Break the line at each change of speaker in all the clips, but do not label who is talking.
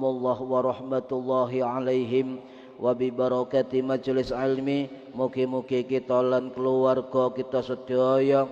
rahimahumullah wa rahmatullahi alaihim wa bi barakati majelis ilmi. Mugi-mugi kita lan keluarga kita sedaya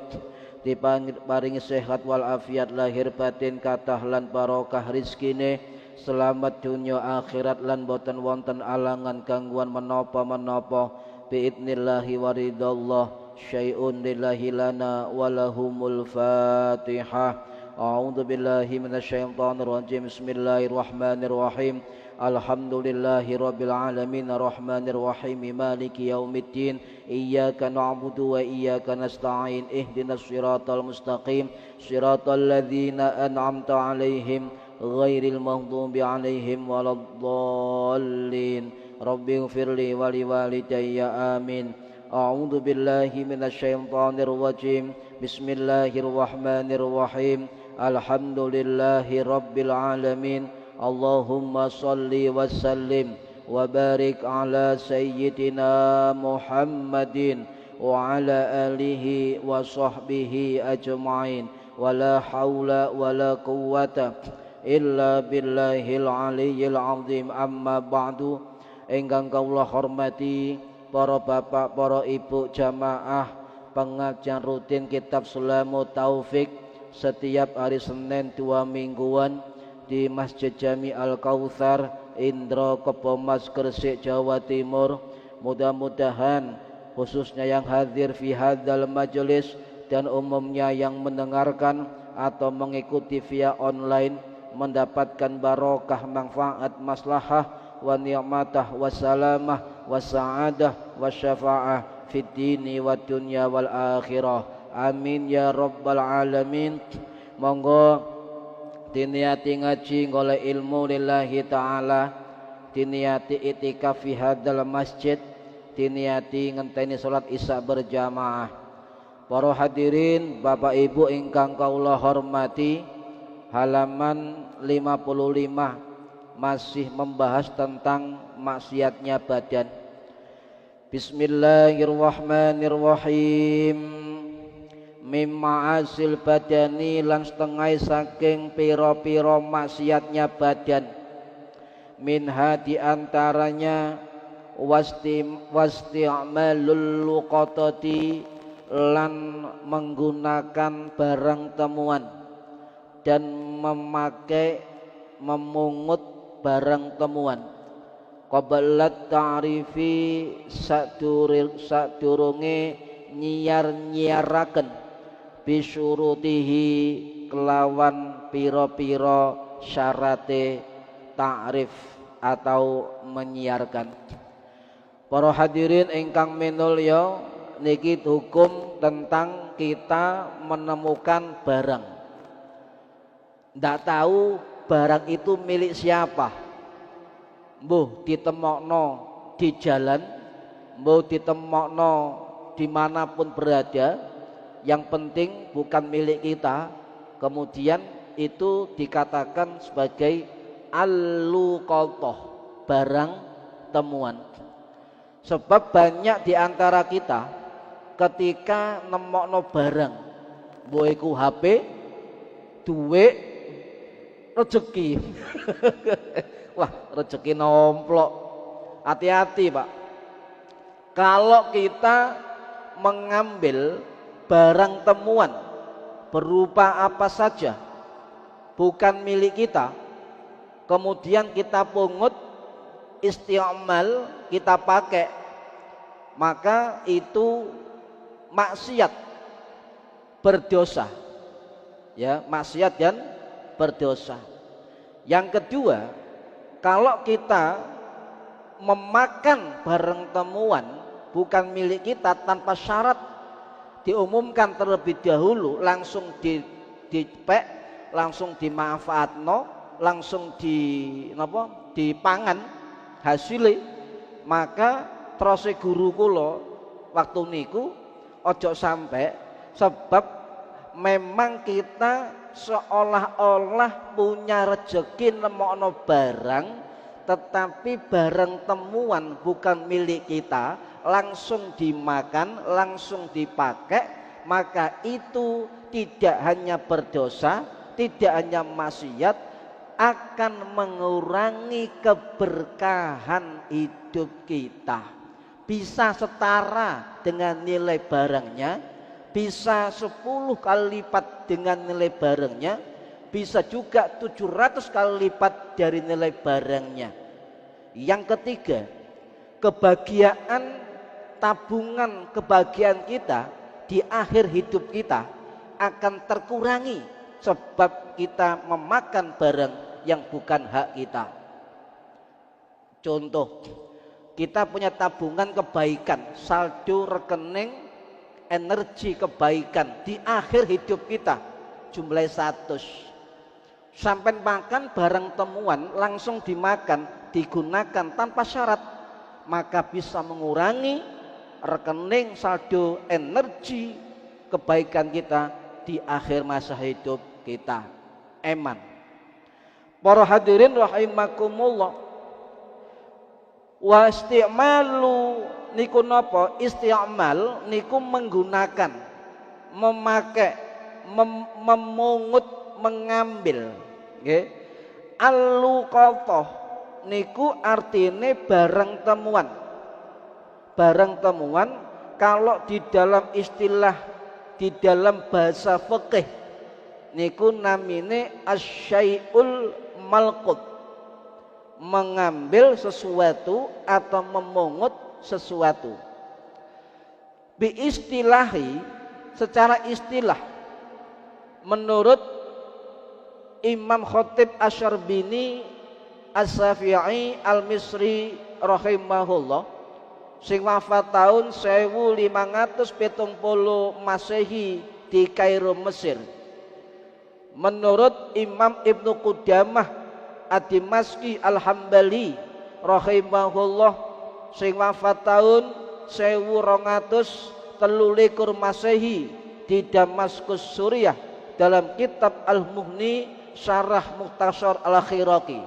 diparingi sehat wal afiat lahir batin kathah lan barokah rizkine, selamat dunya akhirat lan boten wonten alangan gangguan menapa-menapa biidnillahi waridallah. Syai'un lillahi lana walahumul fatihah. A'udzu billahi minasyaitonir rajim. Bismillahirrahmanirrahim. Alhamdulillahi rabbil alamin arrahmanir rahim maliki yaumiddin. Iyyaka na'budu wa iyyaka nasta'in. Ihdinas siratal mustaqim siratal ladzina an'amta 'alaihim ghairil maghdubi 'alaihim waladdallin. Rabbighfirli wa liwalidayya amin. A'udzu billahi minasyaitonir rajim. Bismillahirrahmanirrahim. Alhamdulillahi rabbil alamin. Allahumma salli wa sallim wa barik ala sayyidina Muhammadin wa ala alihi wa sahbihi ajma'in. Wa la hawla wa la quwwata illa billahil aliyyil azim. Amma ba'du. Ingkang kawula hormati para bapak, para ibu jamaah pengajian rutin kitab Sulamut Taufik setiap hari Senin 2 mingguan di Masjid Jami Al-Kautsar, Indro Kebomas, Gresik, Jawa Timur. Mudah-mudahan khususnya yang hadir fi hadzal majelis dan umumnya yang mendengarkan atau mengikuti via online mendapatkan barokah, manfaat, maslahah wa ni'matah wa salamah wa sa'adah wa syafa'ah fid dini wa dunya wal akhirah. Amin ya rabbal alamin. Monggo diniati ngaji golek ilmu lillahi ta'ala, diniati itikaf fi hadzal masjid, diniati ngenteni salat isya berjamaah. Para hadirin Bapak Ibu ingkang kawula hormati, halaman 55 masih membahas tentang maksiatnya badan. Bismillahirrahmanirrahim. Mimma asil badani lan setengah saking piro-piro maksiatnya badan. Minha diantaranya wasti'malul luqatati lan menggunakan barang temuan dan memakai memungut barang temuan. Qablat ta'rifi sadurunge nyiar-nyiaraken bisyurutihi kelawan piro-piro syarate ta'rif atau menyiarkan. Para hadirin ingkang minulya, niki hukum tentang kita menemukan barang. Ndak tahu barang itu milik siapa. Mbuh ditemokno di jalan, mbuh ditemokno dimanapun berada, yang penting bukan milik kita. Kemudian itu dikatakan sebagai al-luqatah, barang temuan. Sebab banyak di antara kita ketika nemokno barang, mbok iku HP, duit, rezeki. Wah, rezeki nomplok. Hati-hati, Pak. Kalau kita mengambil barang temuan berupa apa saja bukan milik kita, kemudian kita pungut, isti'mal, kita pakai, maka itu maksiat, berdosa. Ya, maksiat dan berdosa. Yang kedua, kalau kita memakan barang temuan bukan milik kita tanpa syarat, diumumkan terlebih dahulu, langsung dipek, langsung dimanfaatno, langsung dipangan hasilnya, maka terus guru kula waktu niku ojo sampai, sebab memang kita seolah-olah punya rezeki nemokno barang, tetapi barang temuan bukan milik kita, langsung dimakan, langsung dipakai, maka itu tidak hanya berdosa, tidak hanya maksiat, akan mengurangi keberkahan hidup kita. Bisa setara dengan nilai barangnya, bisa 10 kali lipat dengan nilai barangnya, bisa juga 700 kali lipat dari nilai barangnya. Yang ketiga, kebahagiaan tabungan kebahagiaan kita di akhir hidup kita akan terkurangi sebab kita memakan barang yang bukan hak kita. Contoh, kita punya tabungan kebaikan, saldo rekening energi kebaikan di akhir hidup kita jumlah 100. Sampai makan barang temuan langsung dimakan, digunakan tanpa syarat, maka bisa mengurangi rekening saldo energi kebaikan kita di akhir masa hidup kita. Eman. Para hadirin rahimakumullah. Wa isti'malu niku napa? Isti'mal niku menggunakan, memakai, memungut, mengambil. Nggih. Al-luqatah niku artine barang temuan. Barang temuan kalau di dalam istilah, di dalam bahasa fikih niku namine asyai'ul malqut, mengambil sesuatu atau memungut sesuatu. Bi istilahi, secara istilah, menurut Imam Khatib Asy'arbini As-Syafi'i Al-Misri rahimahullah, sing wafat tahun 1570 Masehi di Kairo, Mesir. Menurut Imam Ibnu Qudamah Ad-Dimashqi Al-Hambali rahimahullah, sing wafat tahun 1223 Masehi di Damaskus, Suriah, dalam kitab Al-Mughni Syarah Mukhtasar Al-Khiraqi.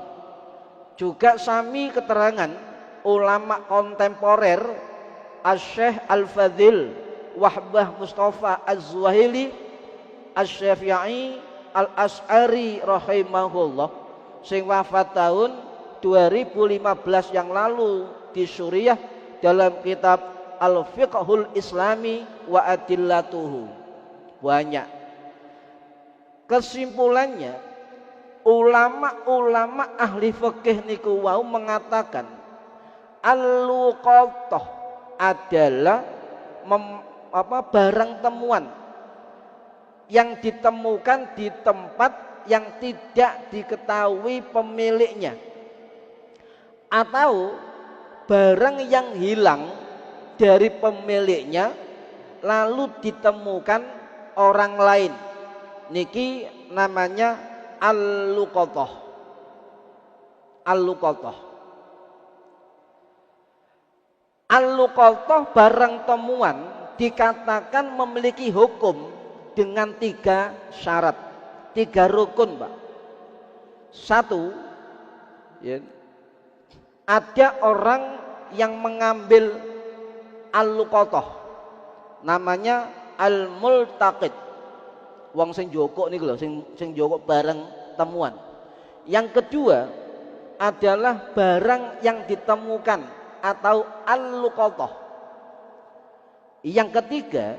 Juga sami keterangan ulama kontemporer Asy-Syaikh Al-Fadhil Wahbah Mustafa Az-Zuhaili Asy-Syafi'i Al-Asy'ari rahimahullah, sing wafat tahun 2015 yang lalu di Suriah, dalam kitab Al-Fiqhul Islami wa Adillatuhu. Banyak. Kesimpulannya, ulama-ulama ahli fikih niku wau mengatakan al-luqatah adalah barang temuan yang ditemukan di tempat yang tidak diketahui pemiliknya, atau barang yang hilang dari pemiliknya lalu ditemukan orang lain. Niki namanya al-luqatah. Al-luqatah. Al-luqatah barang temuan dikatakan memiliki hukum dengan 3 syarat, 3 rukun, Pak. 1, ya, ada orang yang mengambil al-luqatah, namanya al-multaqid. Wong sing joko niku lho, sing joko barang temuan. Yang kedua adalah barang yang ditemukan atau al-luqatah. Yang ketiga,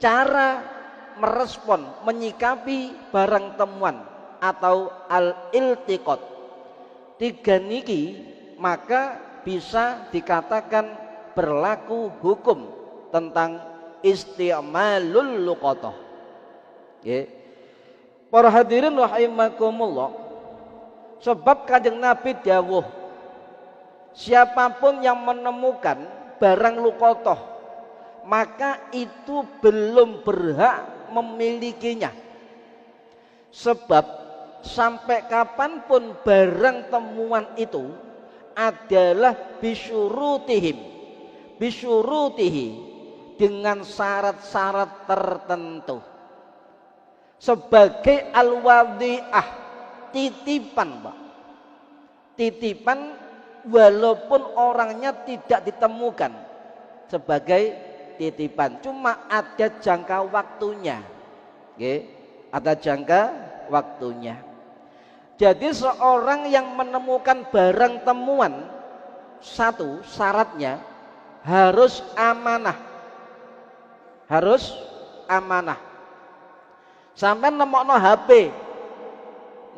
cara merespon, menyikapi barang temuan atau al-iltiqat. 3 niki maka bisa dikatakan berlaku hukum tentang isti'malul luqatah. Ya. Para hadirin rahimakumullah, sebab Kanjeng Nabi dawuh, siapapun yang menemukan barang luqatah maka itu belum berhak memilikinya. Sebab sampai kapanpun barang temuan itu adalah bisyurutihi, dengan syarat-syarat tertentu. Sebagai al-wadhi'ah, titipan, Pak. Titipan walaupun orangnya tidak ditemukan, sebagai titipan, cuma ada jangka waktunya. Oke, ada jangka waktunya. Jadi seorang yang menemukan barang temuan, satu syaratnya harus amanah. Harus amanah. Sampai nemokno HP,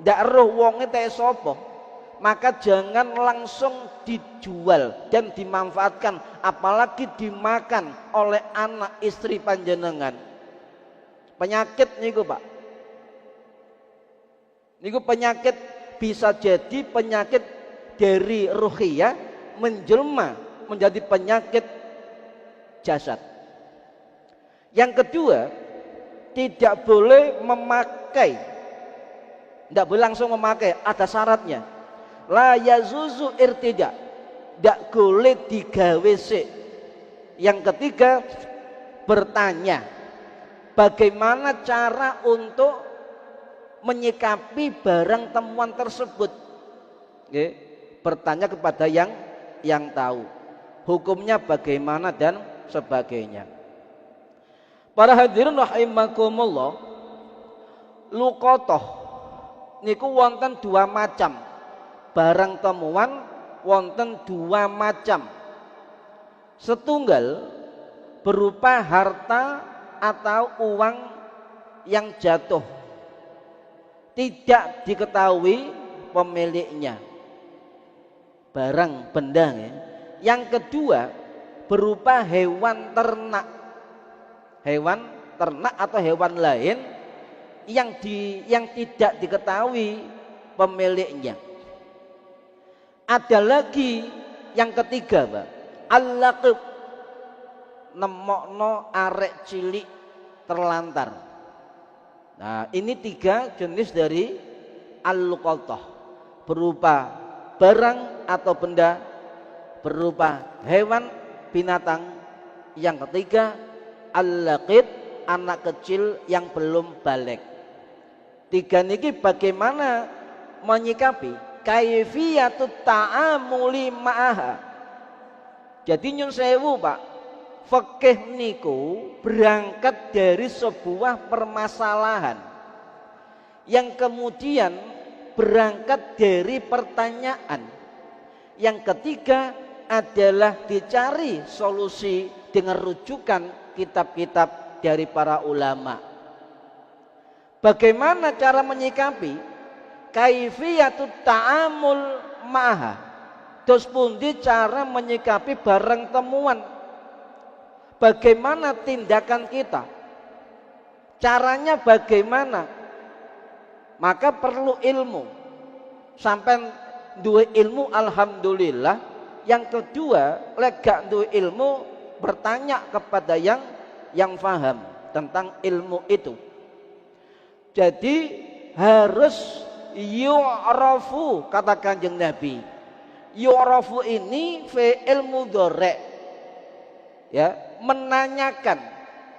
ndak roh wonge teh sapa, maka jangan langsung dijual dan dimanfaatkan, apalagi dimakan oleh anak istri panjenengan. Penyakit niku Pak, niku penyakit, bisa jadi penyakit dari ruhiyah menjelma menjadi penyakit jasad. Yang kedua, tidak boleh memakai, tidak boleh langsung memakai, ada syaratnya. La yazuzu irtida, tidak boleh digawe sik. Yang ketiga, bertanya bagaimana cara untuk menyikapi barang temuan tersebut. Oke, bertanya kepada yang tahu hukumnya bagaimana dan sebagainya. Para hadirin rahimakumullah, luqatah niku wonten dua macam. Barang temuan wonten dua macam. Setunggal berupa harta atau uang yang jatuh, tidak diketahui pemiliknya, barang benda ya. Yang kedua berupa hewan ternak, hewan ternak atau hewan lain yang tidak diketahui pemiliknya. Ada lagi yang ketiga, Pak, al-laqib, nemokno arek cilik terlantar. Nah, ini tiga jenis dari al-luqatah, berupa barang atau benda, berupa hewan binatang. Yang ketiga al-laqid, anak kecil yang belum balik. Tiga niki bagaimana menyikapi? Kaifiyatut ta'amuli ma'aha. Jadi nyun sewu Pak, fikih niku berangkat dari sebuah permasalahan yang kemudian berangkat dari pertanyaan. Yang ketiga adalah dicari solusi dengan rujukan kitab-kitab dari para ulama. Bagaimana cara menyikapi? Kaifiyatut ta'amul ma'aha. Terus pundi cara menyikapi barang temuan? Bagaimana tindakan kita? Caranya bagaimana? Maka perlu ilmu. Sampai duwe ilmu alhamdulillah. Yang kedua, lek gak duwe ilmu, bertanya kepada yang faham tentang ilmu itu. Jadi harus yu'rafu, kata Kanjeng Nabi. Yu'rafu ini fi'il mudhari', ya, menanyakan,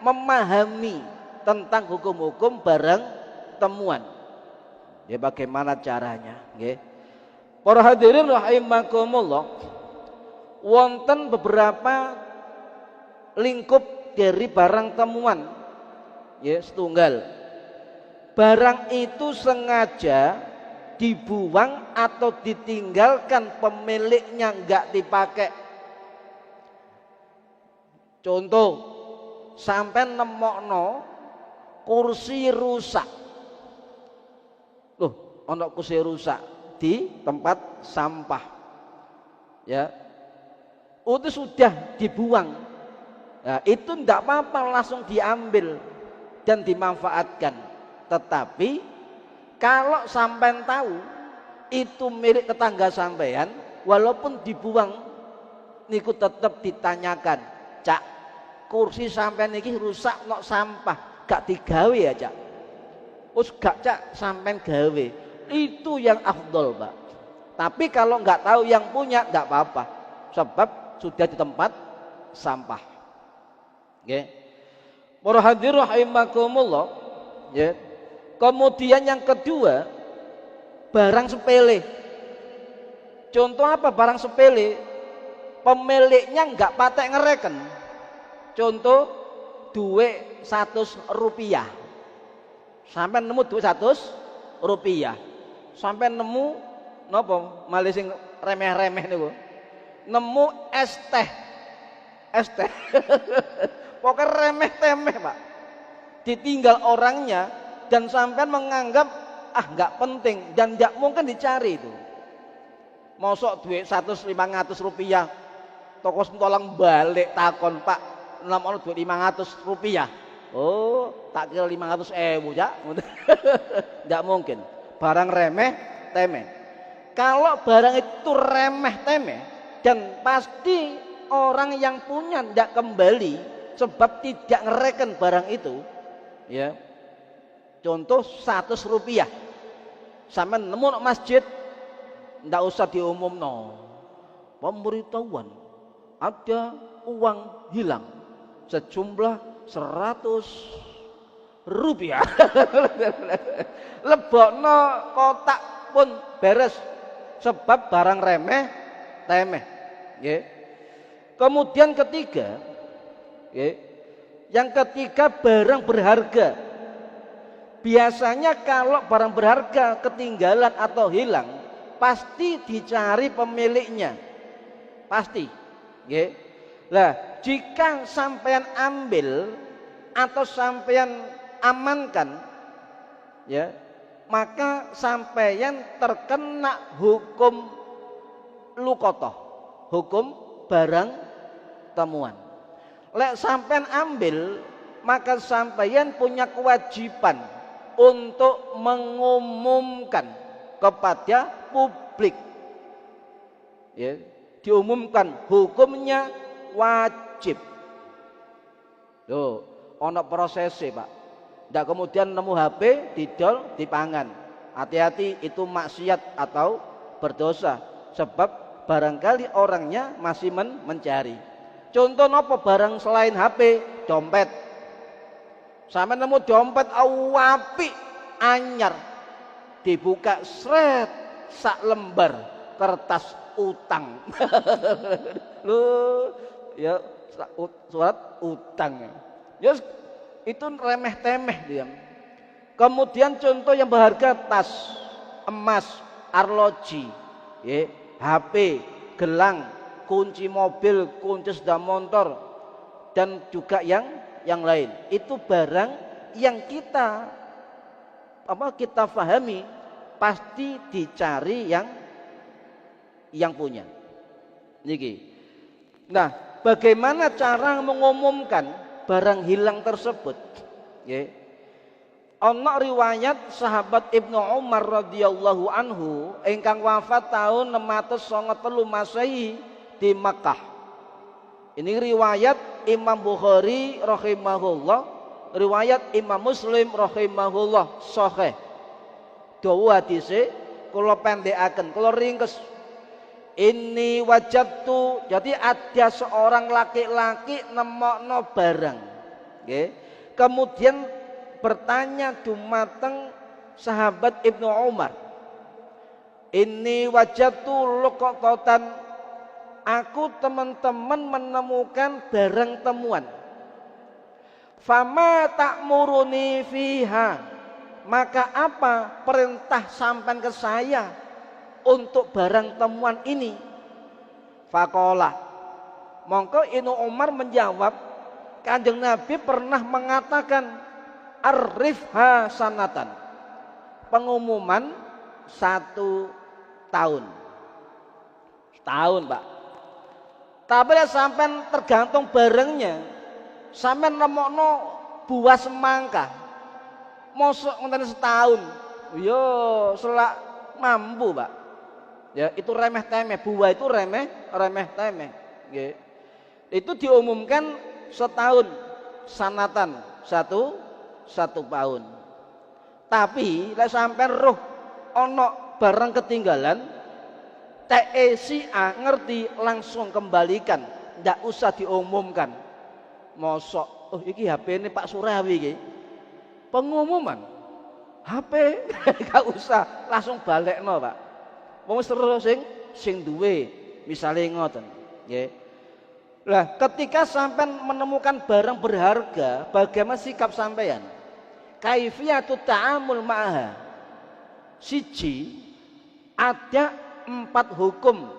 memahami tentang hukum-hukum barang temuan. Ya, bagaimana caranya, nggih. Para hadirin rahimakumullah, wonten beberapa lingkup dari barang temuan. Ya, setunggal. Barang itu sengaja dibuang atau ditinggalkan pemiliknya, enggak dipakai. Contoh, sampai nemokno kursi rusak. Loh, ono kursi rusak di tempat sampah. Ya. Itu sudah dibuang. Nah, itu enggak apa-apa, langsung diambil dan dimanfaatkan. Tetapi kalau sampean tahu itu milik tetangga sampean, walaupun dibuang niku tetap ditanyakan, Cak, kursi sampean iki rusak nok sampah, gak digawe ya Cak? Us gak Cak, sampean gawe. Itu yang afdol Pak. Tapi kalau nggak tahu yang punya nggak apa-apa, sebab sudah di tempat sampah. Oke. Para hadirin rahimakumullah, ya. Kemudian yang kedua, barang sepele. Contoh apa barang sepele? Pemiliknya nggak patek ngereken. Contoh duit 100 rupiah. Sampai nemu duit 100 rupiah. sampai nemu napa malih sing remeh-remeh niku. Nemu es teh. Es teh. Pokoknya remeh-temeh, Pak. Ditinggal orangnya dan sampean menganggap nggak penting dan nggak mungkin dicari itu. Mosok duit 100-500 rupiah toko sentolang balik takon, Pak namono duit 500 rupiah. Oh tak kira 500.000 ya. Nggak mungkin. Barang remeh temeh. Kalau barang itu remeh temeh dan pasti orang yang punya nggak kembali sebab tidak ngereken barang itu, ya. Contoh 100 rupiah, sama nemu masjid, ndak usah diumum pemberitahuan ada uang hilang sejumlah 100 rupiah. Lebokno kotak pun beres sebab barang remeh temeh, ya. Kemudian ketiga, yang ketiga barang berharga. Biasanya kalau barang berharga ketinggalan atau hilang pasti dicari pemiliknya, pasti. Nah, jika sampean ambil atau sampean amankan, ya, maka sampean terkena hukum lukotoh, hukum barang temuan. Lek sampean ambil, maka sampean punya kewajiban untuk mengumumkan kepada publik, ya, diumumkan hukumnya wajib. Loh, ono prosesnya, Pak. Ndak kemudian nemu HP didol dipangan. Hati-hati, itu maksiat atau berdosa sebab barangkali orangnya masih mencari. Contoh apa barang selain HP? Dompet. Sama nemu dompet apik anyar, dibuka sret sak lembar kertas utang. Loh, ya surat utang. Ya itu remeh temeh dia. Kemudian contoh yang berharga, tas, emas, arloji, ya, HP, gelang, kunci mobil, kunci sepeda motor, dan juga yang lain. Itu barang yang kita pahami pasti dicari yang punya. Niki. Nah, bagaimana cara mengumumkan barang hilang tersebut? Ono riwayat sahabat Ibnu Umar radhiyallahu anhu ingkang wafat tahun 693 Masehi di Makkah. Ini riwayat Imam Bukhari rahimahullah, riwayat Imam Muslim rahimahullah sahih. Dawa hadise kula pendekaken, kula ringkes. Ini wajadtu, jadi ada seorang laki-laki nemokno barang, kemudian bertanya dumateng sahabat Ibnu Umar, ini wajadtu luqatan, aku teman-teman menemukan barang temuan. Fama ta'muruni fiha, maka apa perintah sampai ke saya untuk barang temuan ini? Faqala, mongko Ibnu Umar menjawab, Kanjeng Nabi pernah mengatakan arifha sanatan, pengumuman 1 tahun. Setahun, Pak. Tapi sampai tergantung barangnya. Sampai nemokno buah semangka, mosok ngenteni setahun, yo selak mampu, Pak. Ya itu remeh temeh, buah itu remeh temeh. Itu diumumkan setahun, sanatan satu tahun. Tapi lek sampai roh ono barang ketinggalan, TECA ngerti langsung kembalikan, ndak usah diumumkan. Mosok, iki HP ini Pak Surawi iki. Pengumuman HP gak usah langsung balekno, Pak. Wong terus sing duwe, misale ngoten, nggih. Lah, ketika sampean menemukan barang berharga, bagaimana sikap sampean? Kaifiyatut ta'amul ma'aha. Siji, Ada 4 hukum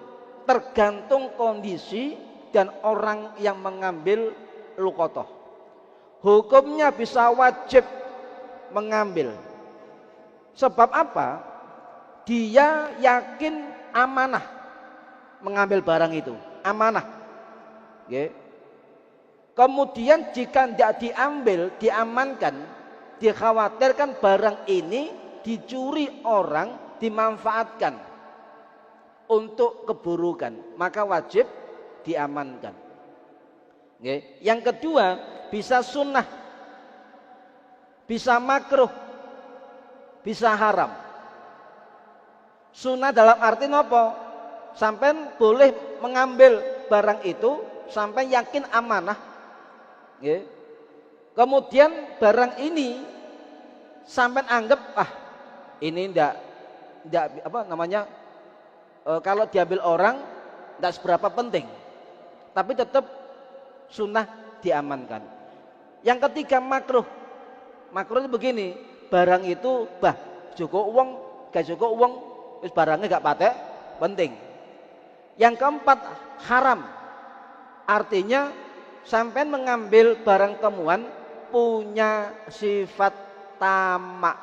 tergantung kondisi dan orang yang mengambil luqatah. Hukumnya bisa wajib mengambil. Sebab apa? Dia yakin amanah mengambil barang itu, amanah. Okay. Kemudian jika tidak diambil, diamankan, dikhawatirkan barang ini dicuri orang, dimanfaatkan untuk keburukan, maka wajib diamankan. Okay. Yang kedua, bisa sunnah, bisa makruh, bisa haram. Sunnah dalam arti apa? Sampai boleh mengambil barang itu sampai yakin amanah. Okay. Kemudian barang ini sampai anggap ini ndak apa namanya, kalau diambil orang ndak seberapa penting, tapi tetap sunnah diamankan. Yang ketiga makruh. Makruh itu begini, barang itu cukup uang, gak cukup uang, wis barangnya gak patek penting. Yang keempat haram. Artinya sampai mengambil barang temuan punya sifat tamak.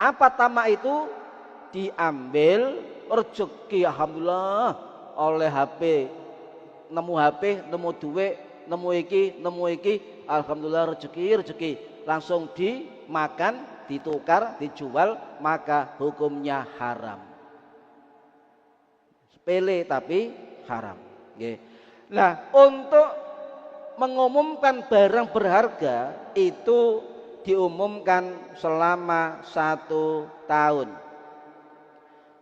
Apa tamak itu? Diambil rezeki, alhamdulillah, oleh HP, nemu duit, nemu iki, alhamdulillah rezeki, langsung dimakan, ditukar, dijual, maka hukumnya haram. Sepele tapi haram. Nah, untuk mengumumkan barang berharga itu diumumkan selama 1 tahun.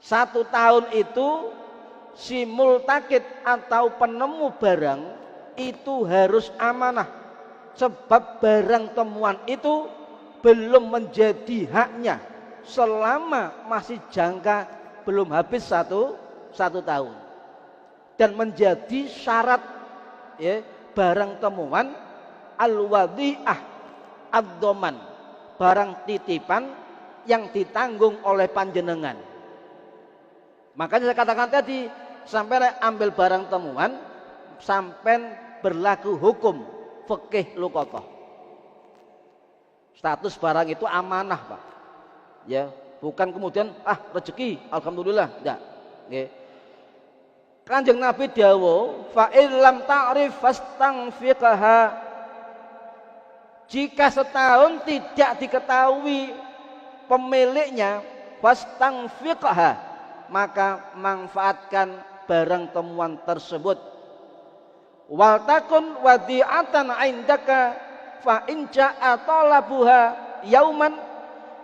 1 tahun itu si multakid atau penemu barang itu harus amanah, sebab barang temuan itu belum menjadi haknya selama masih jangka belum habis satu tahun, dan menjadi syarat barang temuan al-wadhi'ah ad-dhaman, barang titipan yang ditanggung oleh panjenengan. Makanya saya katakan tadi, sampai ambil barang temuan sampai berlaku hukum fikih luqatah. Status barang itu amanah, Pak. Ya, bukan kemudian rezeki, alhamdulillah, enggak. Nggih. Kanjeng Nabi dawuh, fa illam ta'rif fastaghfiqha. Jika setahun tidak diketahui pemiliknya, fastaghfiqha, maka manfaatkan barang temuan tersebut. Wal takun wadi'atan 'indaka fa in ja'a talabuha yauman.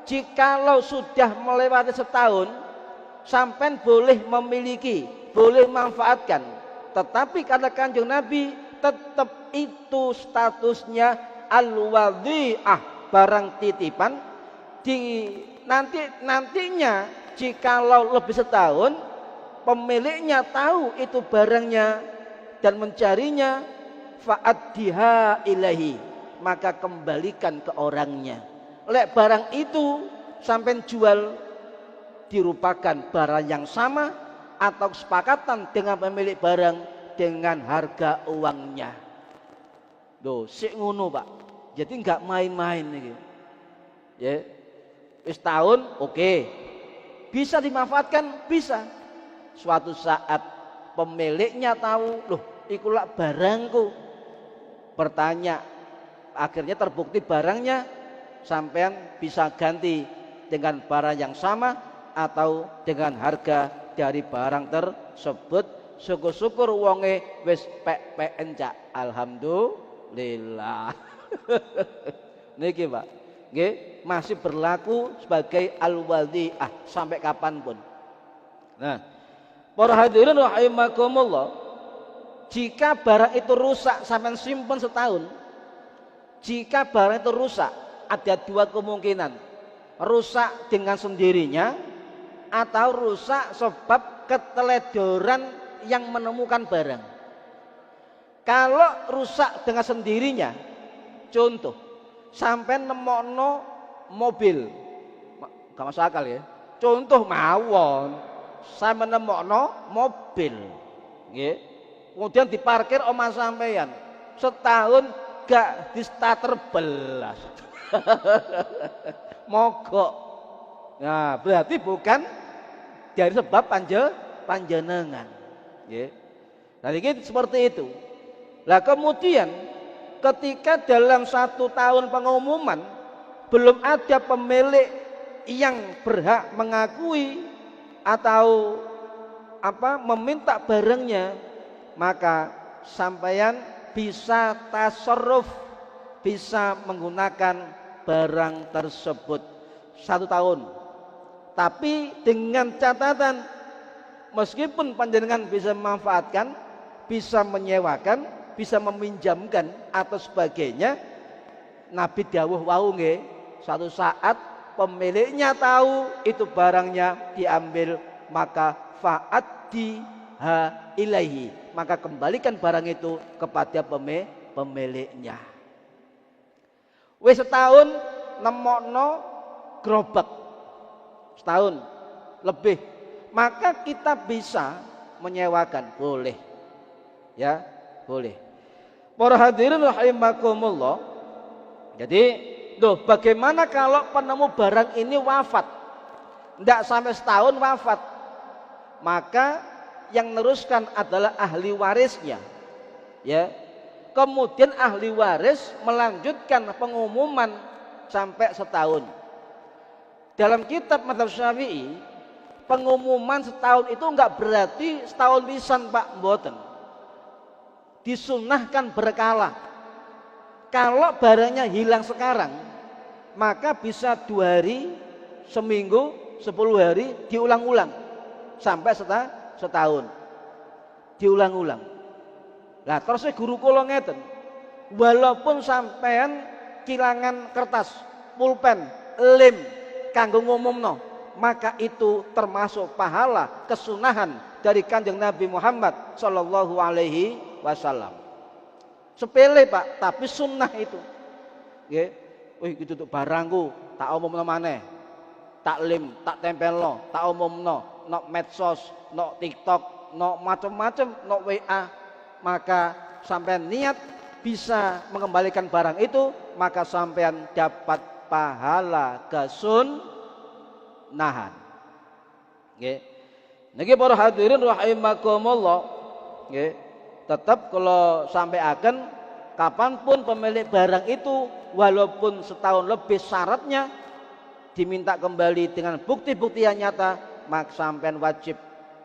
Jikalau sudah melewati setahun, sampai boleh memiliki, boleh manfaatkan. Tetapi kata Kanjeng Nabi, tetap itu statusnya al-wadhi'ah, barang titipan. Nantinya jikalau lebih setahun, pemiliknya tahu itu barangnya dan mencarinya, fa'addiha ilahi, maka kembalikan ke orangnya. Lek barang itu sampai jual dirupakan barang yang sama atau kesepakatan dengan pemilik barang dengan harga uangnya. Sik ngono, Pak. Jadi enggak main-main nih. Ya. Setahun oke. Bisa dimanfaatkan, bisa. Suatu saat pemiliknya tahu, loh, ikulah barangku. Bertanya, akhirnya terbukti barangnya, sampean bisa ganti dengan barang yang sama atau dengan harga dari barang tersebut. Syukur-syukur wonge wis pek encak, alhamdulillah. Niki, Pak. Nggih, masih berlaku sebagai al-wadhi'ah sampai kapanpun. Nah, para hadirin rahimakumullah, jika barang itu rusak sampai simpen setahun, jika barang itu rusak, ada 2 kemungkinan. Rusak dengan sendirinya atau rusak sebab keteledoran yang menemukan barang. Kalau rusak dengan sendirinya, contoh sampai nemokno mobil, gak masuk akal ya. Contoh mawon, saya menemokno mobil, nggih. Kemudian diparkir omah sampeyan. Setahun gak di starter belas. Mogok. Nah, berarti bukan dari sebab panjenengan. Nggih. Nah, ini seperti itu. Lah kemudian ketika dalam 1 tahun pengumuman belum ada pemilik yang berhak mengakui atau meminta barangnya, maka sampeyan bisa tasarruf, bisa menggunakan barang tersebut 1 tahun. Tapi dengan catatan, meskipun panjenengan bisa memanfaatkan, bisa menyewakan, bisa meminjamkan atau sebagainya, Nabi dawuh wau nggih, suatu saat pemiliknya tahu itu barangnya diambil, maka fa'addiha ilaihi, maka kembalikan barang itu kepada pemiliknya. Wis setahun nemokno gerobak, setahun lebih, maka kita bisa menyewakan, boleh, ya boleh. Para hadirin rahimakumullah. Jadi, bagaimana kalau penemu barang ini wafat? Tidak sampai setahun wafat. Maka yang meneruskan adalah ahli warisnya. Ya. Kemudian ahli waris melanjutkan pengumuman sampai setahun. Dalam kitab Madzhab Syafi'i, pengumuman setahun itu enggak berarti setahun pisan, Pak, mboten. Disunnahkan berkala. Kalau barangnya hilang sekarang, maka bisa 2 hari, seminggu, 10 hari, diulang-ulang sampai setahun, diulang-ulang. Nah, terus guru kula ngeten, walaupun sampean kilangan kertas, pulpen, lem kanggo ngumumno, maka itu termasuk pahala kesunahan dari Kanjeng Nabi Muhammad sallallahu alaihi wasallam. Sepele, Pak, tapi sunnah itu. Nggih. Wih, gitu tuh barangku tak umumno maneh. Tak lem, tak tempelno, tak umumno, nok medsos, nok TikTok, nok macam-macam, nok WA. Maka sampean niat bisa mengembalikan barang itu, maka sampean dapat pahala kesunnahan. Nggih. Niki para hadirin rahimakumullah, nggih. Tetap kalau sampai akan kapanpun pemilik barang itu, walaupun setahun lebih syaratnya diminta kembali dengan bukti-bukti yang nyata, maka sampean wajib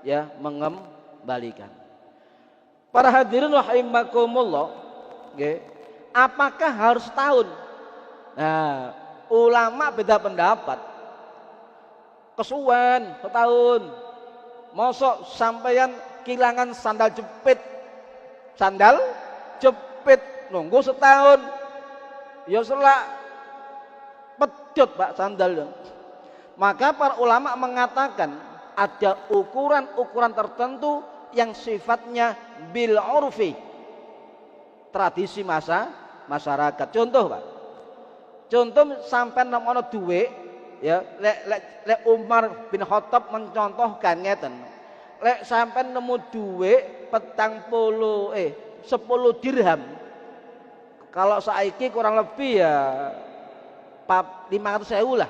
ya mengembalikan. Para hadirin rahimakumullah, nggih. Apakah harus setahun? Nah, ulama beda pendapat. Kesuwen setahun. Mosok sampeyan kilangan sandal jepit nunggu setahun, ya selak pedot, Pak, sandal. Maka para ulama mengatakan ada ukuran-ukuran tertentu yang sifatnya bil urfi, tradisi masyarakat. Contoh, Pak, contoh sampai nemono duwe, ya lek Umar bin Khattab mencontohkan ngeten, lek sampai nemu duwe 10 dirham, kalau saiki kurang lebih ya 500.000 lah,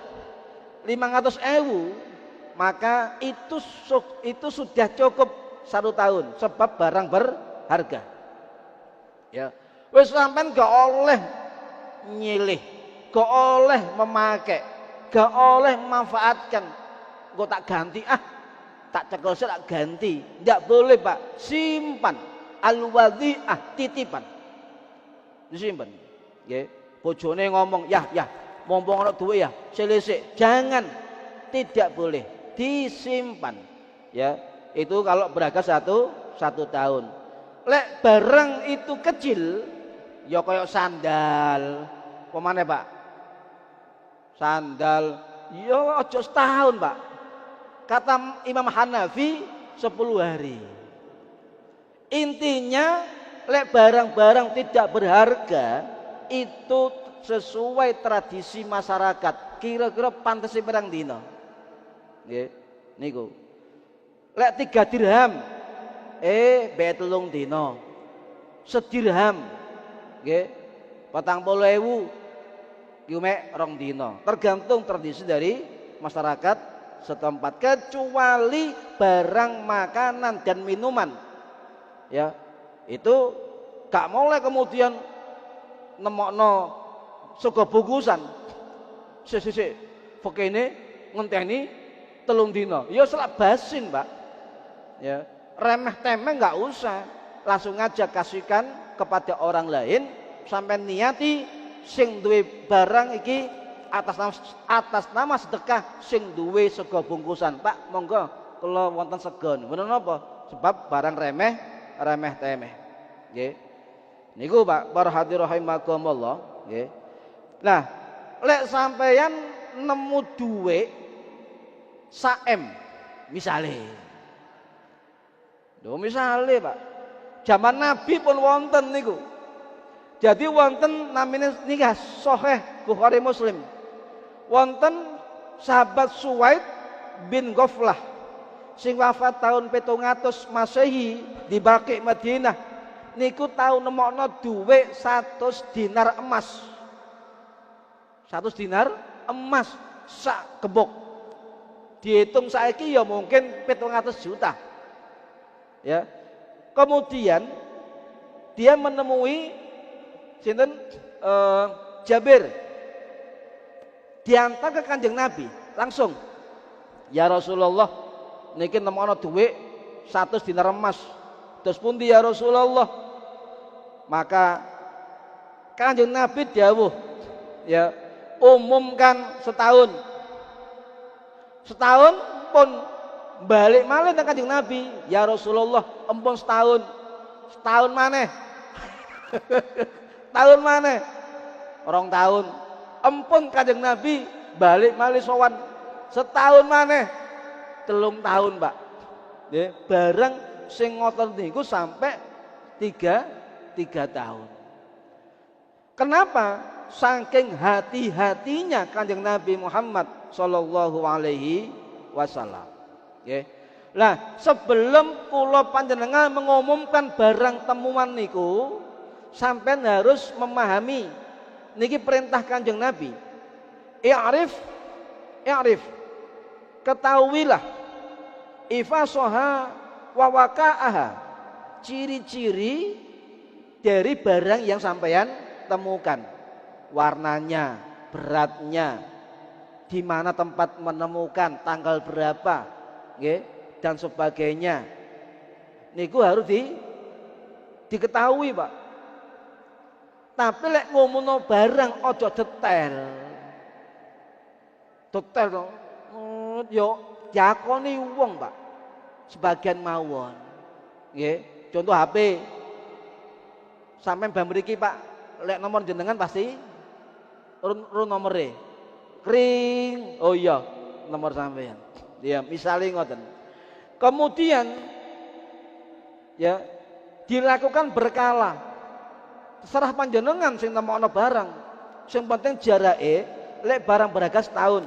500.000, maka itu sudah cukup 1 tahun, sebab barang berharga. Ya, wis sampean gak oleh nyilih, gak oleh memakai, gak oleh memanfaatkan. Gak tak ganti, tak cekel tak ganti, tidak boleh, Pak. Simpan, al-wadhi'ah, titipan, disimpan. Nggih, bojone ngomong, ya, mumpung ana duit ya, selisik. Jangan, tidak boleh, disimpan. Ya, itu kalau berharga satu tahun. Lek barang itu kecil, ya kayak sandal, pemane, Pak? Sandal, ya aja setahun, Pak. Kata Imam Hanafi 10 hari. Intinya lek barang-barang tidak berharga itu sesuai tradisi masyarakat. Kira-kira pantes pirang dina. Nggih, niku. Lek 3 dirham be 3 dina. Sedirham nggih 40.000 ki mek 2 dina. Tergantung tradisi dari masyarakat setempat, kecuali barang makanan dan minuman. Ya, itu gak boleh kemudian nemokno sego bungkusan. Sik fekene ngenteni 3 dina. Ya selak basin, Pak. Ya, remeh-temeh enggak usah. Langsung aja kasihkan kepada orang lain sampai niati sing duwe barang iki atas nama sedekah sing duwe sego bungkusan. Pak, monggo kula wonten sego. Bener napa? Sebab barang remeh temeh. Nggih. Niku Pak, para hadirin rahimakumullah, nggih. Nah, lek sampeyan nemu duwe saem misale. Lho misale, Pak. Zaman Nabi pun wonten niku. Jadi wonten namine nikah sahih Bukhari Muslim. Wonten sahabat Suwaid bin Ghaflah sing wafat tahun 700 Masehi di Baqi Madinah. Niku tau nemokno dhuwit 100 dinar emas. 100 dinar emas sak gebok. Dihitung saiki ya mungkin 700 juta. Ya. Kemudian dia menemui sinten Jabir, diantar ke Kanjeng Nabi langsung. Ya Rasulullah, niki nemokno dhuwit 100 dinar emas. Terus pundi ya Rasulullah? Maka Kanjeng Nabi dawuh, ya, umumkan setahun. Setahun pun balik malih nang Kanjeng Nabi, ya Rasulullah, empun setahun. Setahun maneh. Tahun maneh? 2 tahun. Empun Kanjeng Nabi balik malih sowan. Setahun maneh? 3 tahun, Pak. Nggih, barang sing ngoten niku sampai 3 tahun. Kenapa? Saking hati-hatinya Kanjeng Nabi Muhammad sallallahu alaihi wasallam. Nggih. Lah, sebelum kula panjenengan mengumumkan barang temuan niku, sampean harus memahami niki perintah Kanjeng Nabi. I'rif, ketahuilah ifasoha wa waka'aha, ciri-ciri dari barang yang sampean temukan, warnanya, beratnya, di mana tempat menemukan, tanggal berapa, nggih, dan sebagainya. Niku harus diketahui, Pak. Tapi lek ngomongno barang ojo detail. Detail to. Yo jakoni wong, Pak. Sebagian mawon. Nggih, contoh HP. Sampeyan bab mriki, Pak, lek nomor jenengan pasti run nomere. Kring. Oh iya, nomor sampeyan. Ya, misalnya ngoten. Kemudian ya dilakukan berkala. Terserah panjenengan sing nemokno barang. Sing penting jarake lek barang berharga setahun.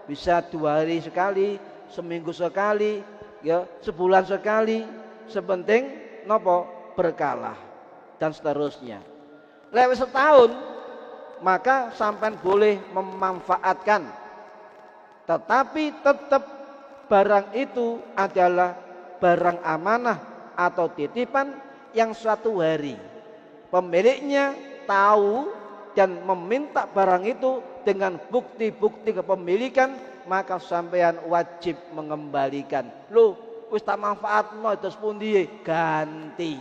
Bisa 2 hari sekali, seminggu sekali, ya, sebulan sekali. Sepenting nopo berkala dan seterusnya. Lek setahun maka sampean boleh memanfaatkan. Tetapi tetap barang itu adalah barang amanah atau titipan yang suatu hari pemiliknya tahu dan meminta barang itu dengan bukti-bukti kepemilikan, maka sampean wajib mengembalikan. Loh, wis tak manfaatno terus pundi? Ganti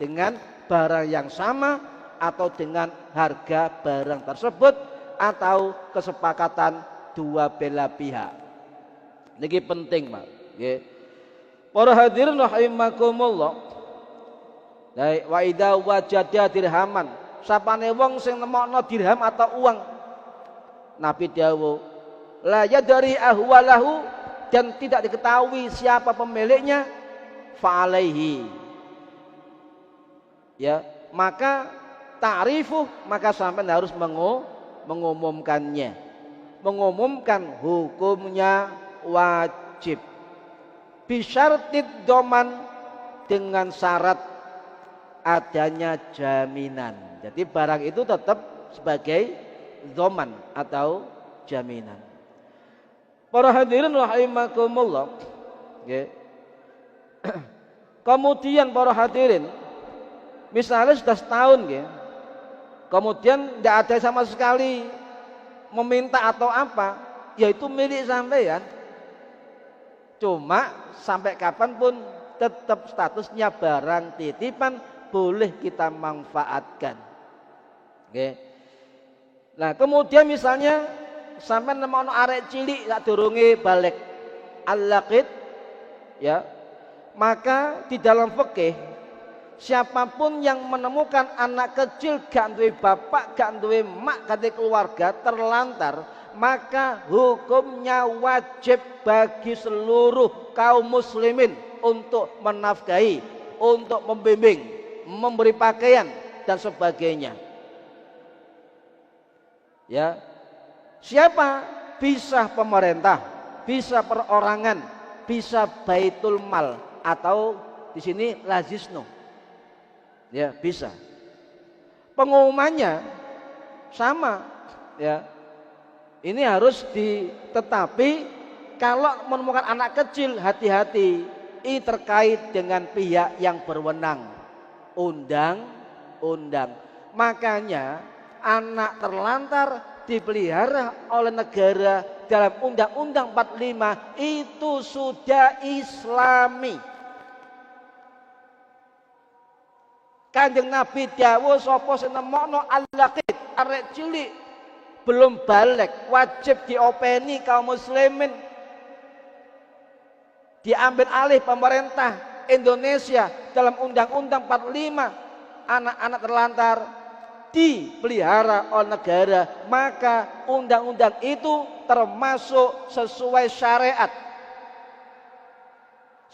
dengan barang yang sama atau dengan harga barang tersebut atau kesepakatan dua belah pihak. Niki penting, Pak. Nggih. Para hadirin rahimakumullah. Wa idza wajada dirhaman, sapane wong sing nemokno dirham atau uang, Nabi dawuh, la yadri ahwalahu, dan tidak diketahui siapa pemiliknya, fa alaihi. Ya, maka ta'rifu, maka sampean harus mengumumkannya. Mengumumkan hukumnya wajib. bisyartid doman, dengan syarat adanya jaminan. Jadi barang itu tetap sebagai doman atau jaminan. Para hadirin rahimakumullah, ya. Kemudian para hadirin, misalnya sudah setahun, ya, kemudian tidak ada sama sekali meminta atau apa, yaitu milik sampean. Cuma sampai kapanpun tetap statusnya barang titipan, boleh kita manfaatkan. Oke. Nah kemudian misalnya sampai nemono arek cilik gak durunge balik al-laqid, ya, maka di dalam fikih siapapun yang menemukan anak kecil gak duwe bapak, gak duwe mak, gak duwe keluarga, terlantar, maka hukumnya wajib bagi seluruh kaum muslimin untuk menafkahi, untuk membimbing, memberi pakaian dan sebagainya. Ya, siapa? Bisa pemerintah, bisa perorangan, bisa baitul mal, atau di sini lazisno. Ya, bisa. Pengumumannya sama, ya. Ini harus tetapi kalau menemukan anak kecil, hati-hati. Ini terkait dengan pihak yang berwenang, undang-undang. Makanya anak terlantar dipelihara oleh negara dalam Undang-Undang 45 itu sudah Islami. Kanjeng Nabi dawuh sapa sing nemokno al-laqid, arek cilik belum balik, wajib diopeni kaum muslimin, diambil alih pemerintah Indonesia dalam Undang-Undang 45. Anak-anak terlantar dipelihara oleh negara, maka undang-undang itu termasuk sesuai syariat.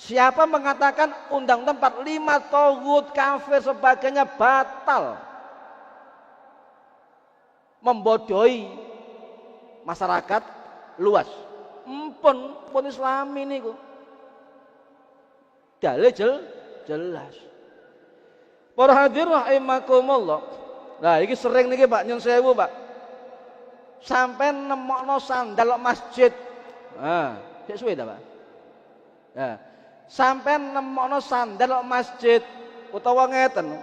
Siapa mengatakan Undang-Undang 45 tauhid, kafir, sebagainya batal, membodohi masyarakat luas, pun Islami niku dalil jelas. Para hadir rahimakumullah. Nah, ini sering niki Pak, nyun sewu Pak. Sampai nemokno sandal masjid. Nah, sik suwe ta Pak. Nah, sampai nemokno sandal masjid utawa ngeten.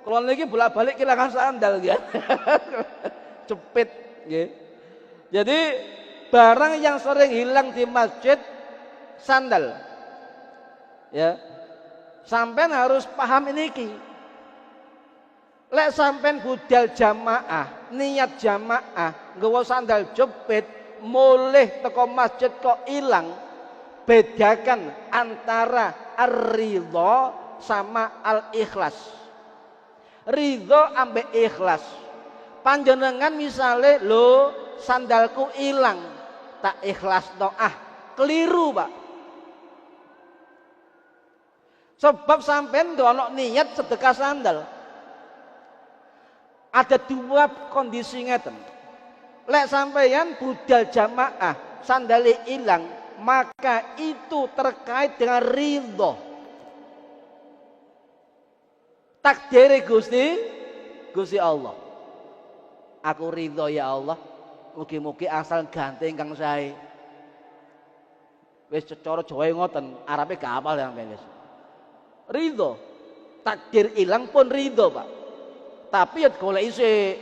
Kalau niki bolak-balik kehilangan sandal ya. Cepit nggih. Jadi barang yang sering hilang di masjid sandal. Ya. Sampean harus paham ini. Lek sampean budal jamaah, niat jamaah, nggawa sandal jepit, mulih teko masjid kok ilang, bedakan antara ar-ridha sama al-ikhlas. Ridha ambek ikhlas. Panjenengan misale lho sandalku ilang, tak ikhlas doa, keliru Pak. Sebab sampean ndono niat sedekah sandal. Ada dua kondisi ngeten. Lek sampeyan budal jamaah sandali ilang, maka itu terkait dengan ridho. Takdire Gusti Allah. Aku ridho ya Allah. Mugi-mugi asal ganteng kang sae. Wis cara Jawa ngoten, Arabe gak hafal ya wis. Ridho. Takdir ilang pun ridho, Pak. Tapi ya golek isik,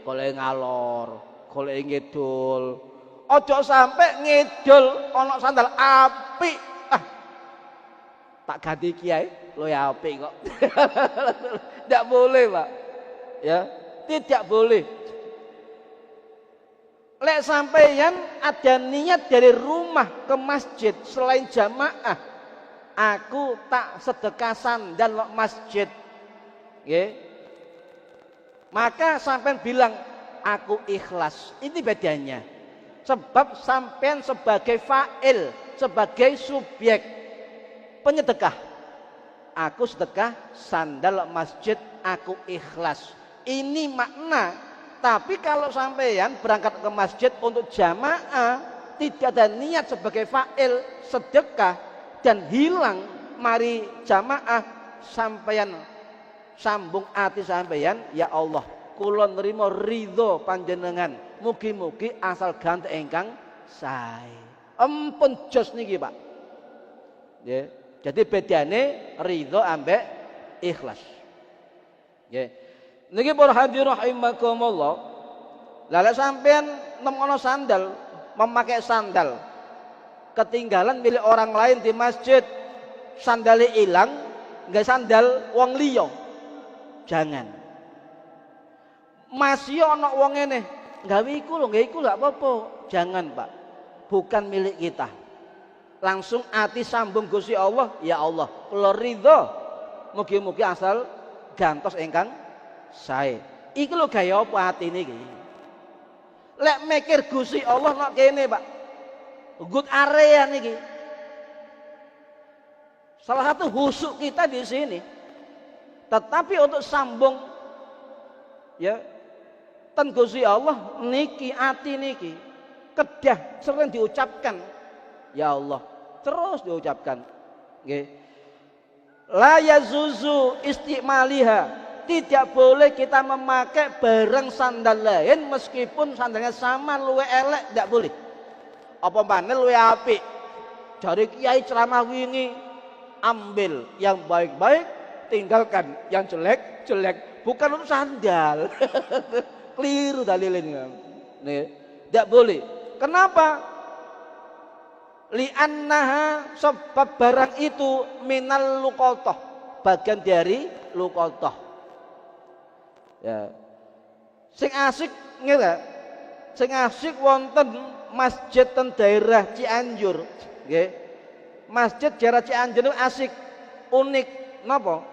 golek ngalor, golek ngidul. Ojo sampai ngidul ana sandal apik. Ah. Tak ganti kiai, lo ya apik kok. Tidak boleh, Pak. Ya, tidak boleh. Lek sampeyan ada niat dari rumah ke masjid selain jamaah, aku tak sedekah sandal masjid. Nggih. Maka sampean bilang aku ikhlas. Ini bedanya. Sebab sampean sebagai fa'il, sebagai subjek penyedekah. Aku sedekah sandal masjid, aku ikhlas. Ini makna. Tapi kalau sampean berangkat ke masjid untuk jamaah, tidak ada niat sebagai fa'il sedekah, dan hilang mari jamaah sampeyan sambung ati sampeyan, ya Allah kula nrimo ridho panjenengan, mugi-mugi asal ganti ingkang sae. Ampun jos niki Pak. Nggih. Jadi bedane ridho ambek ikhlas. Nggih. Niki para hadirin rahimakumullah. Lah lek sampean nemono sandal, memakai sandal ketinggalan milik orang lain di masjid, sandalnya hilang, nggak sandal wong liya, jangan. Masih ana wong ngene, gawe iku lho, nggak iku nggak apa-apa, jangan Pak, bukan milik kita. Langsung ati sambung Gusti Allah, ya Allah, kula ridho, mugi-mugi asal gantos ingkang sae. Iku lho gaya apa atine iki? Lek mikir Gusti Allah nok kene Pak, good area niki. Salah satu husuk kita di sini. Tetapi untuk sambung ya ten Gusti Allah niki ati niki kedah sering diucapkan ya Allah, terus diucapkan nggih. La yazuzu istimaliha, tidak boleh kita memakai barang sandal lain meskipun sandalnya sama luwe elek, tidak boleh. Apa maneh luwe apik. Jare kiai ceramah wingi, ambil yang baik-baik, tinggalkan yang jelek-jelek. Bukan untuk sandal. Keliru dalilnya. Nih, tidak boleh. Kenapa? Li'annaha, sebab barang itu minal luqatah, bagian dari luqatah. Ya. Sing asik ngira, sing asik wonten masjid ten daerah Cianjur, nggih. Masjid daerah Cianjur asik, unik. Napa?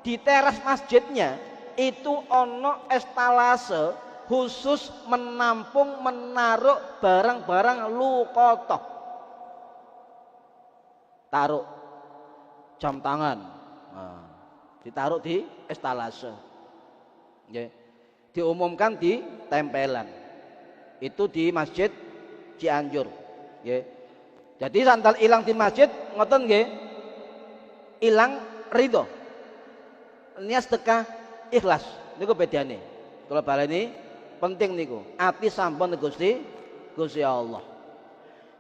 Di teras masjidnya itu ono estalase khusus menampung menaruh barang-barang luqatah. Taruh jam tangan, nah, ditaruh di estalase. Ya. Diumumkan di tempelan itu di masjid Cianjur ya. Jadi sandal hilang di masjid ngoten nggih, hilang ridho, niat sedekah ikhlas niku bedane. Kalau baleni penting niku ati sampun Gusti Allah.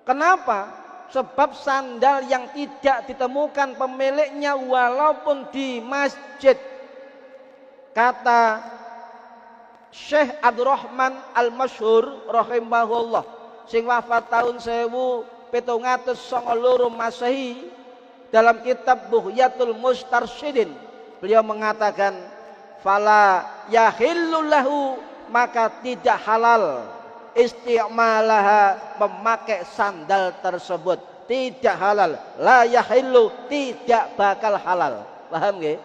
Kenapa? Sebab sandal yang tidak ditemukan pemiliknya walaupun di masjid, kata Syekh Abdurrahman Al-Masyhur rahimahullah sing wafat tahun 1792 Masehi, dalam kitab Bughyatul Mustarsyidin beliau mengatakan fala yahillu lahu, maka tidak halal istimalaha, memakai sandal tersebut tidak halal. La yahillu, tidak bakal halal. Paham nggih?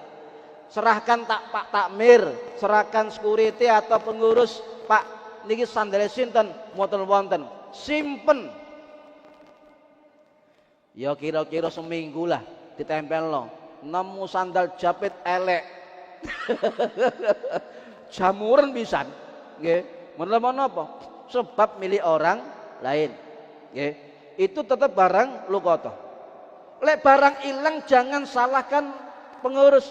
Serahkan Pak Takmir, serahkan security atau pengurus, Pak niki sandal sinten mboten wonten, simpen. Ya kira-kira seminggu lah ditempelno. Nemu sandal japit elek. Jamuran pisan. Nggih. Menapa? Sebab milik orang lain. Nggih. Itu tetap barang luqatah. Lek barang hilang jangan salahkan pengurus.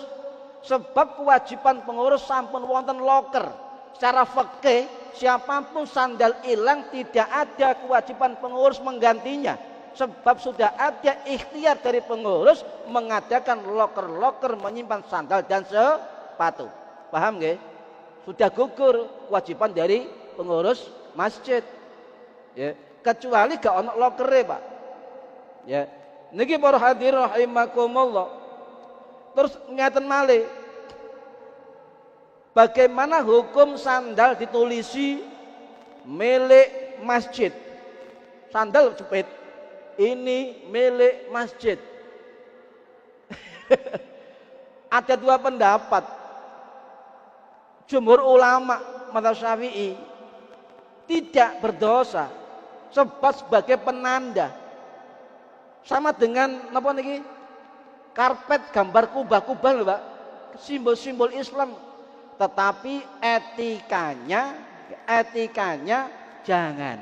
Sebab kewajiban pengurus sampun wonten loker. Secara fikih siapapun sandal hilang tidak ada kewajiban pengurus menggantinya. Sebab sudah ada ikhtiar dari pengurus mengadakan loker-loker menyimpan sandal dan sepatu. Paham nggih? Sudah gugur kewajiban dari pengurus masjid. Ya, kecuali gak ono lokere, Pak. Ya. Niki para hadirin rahimakumullah. Terus ngeten malih. Bagaimana hukum sandal ditulisi milik masjid? Sandal jepit ini milik masjid. Ada dua pendapat. Jumhur ulama mazhab Syafi'i tidak berdosa sebab sebagai penanda. Sama dengan napa niki? Karpet gambar kubah-kubah lho, Pak. Simbol-simbol Islam. Tetapi etikanya jangan.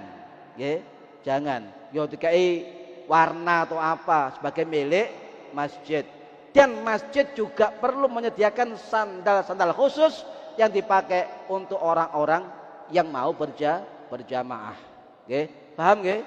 Nggih, jangan. Yo dikai warna atau apa sebagai milik masjid. Dan masjid juga perlu menyediakan sandal-sandal khusus yang dipakai untuk orang-orang yang mau berjamaah. Oke, paham nggih?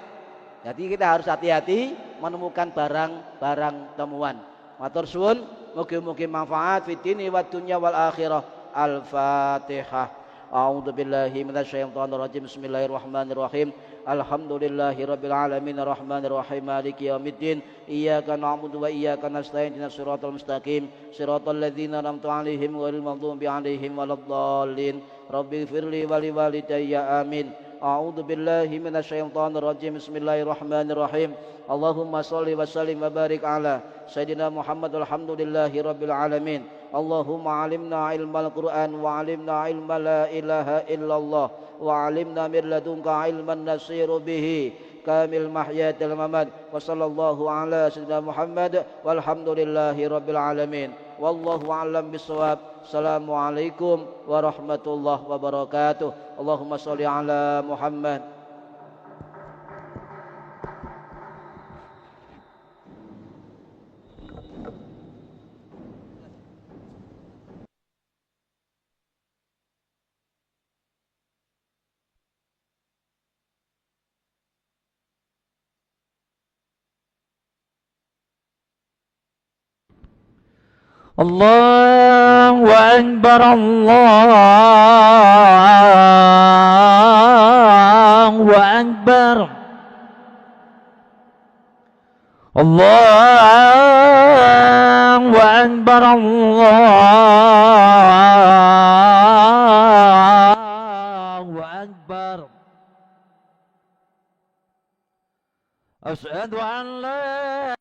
Jadi kita harus hati-hati menemukan barang-barang temuan. Matur suwun, mugi-mugi manfaat fid dini wad dunya wal akhirah. Al-Fatihah. A'udzu billahi minasyaitonir rajim. Bismillahirrahmanirrahim. Alhamdulillahirabbil alamin arrahmanir rahim maliki yaumiddin. Iyyaka na'budu wa iyyaka nasta'in ihdinas siratal mustaqim siratal ladzina an'amta 'alaihim ghairil maghdubi 'alaihim waladdallin. Rabbighfirli wa liwalidayya amin. A'udzu billahi minasyaitonir rajim. Bismillahirrahmanirrahim. Allahumma shalli wa sallim wa barik ala sayyidina Muhammad walhamdulillahirabbil alamin. Allahumma 'allimna ilmal Qur'an wa 'allimna ilma la ilaha illallah wa 'allimna min ladunka ilman nasiru bihi kamil mahyatil mamat wa sallallahu ala sayyidina Muhammad walhamdulillahirabbil alamin. Wallahu a'lam bissawab. Assalamualaikum warahmatullahi wabarakatuh. Allahumma shalli ala Muhammad.
Allahu Akbar, Allahu Akbar, Allahu Akbar, Allahu Akbar. Asyhadu an la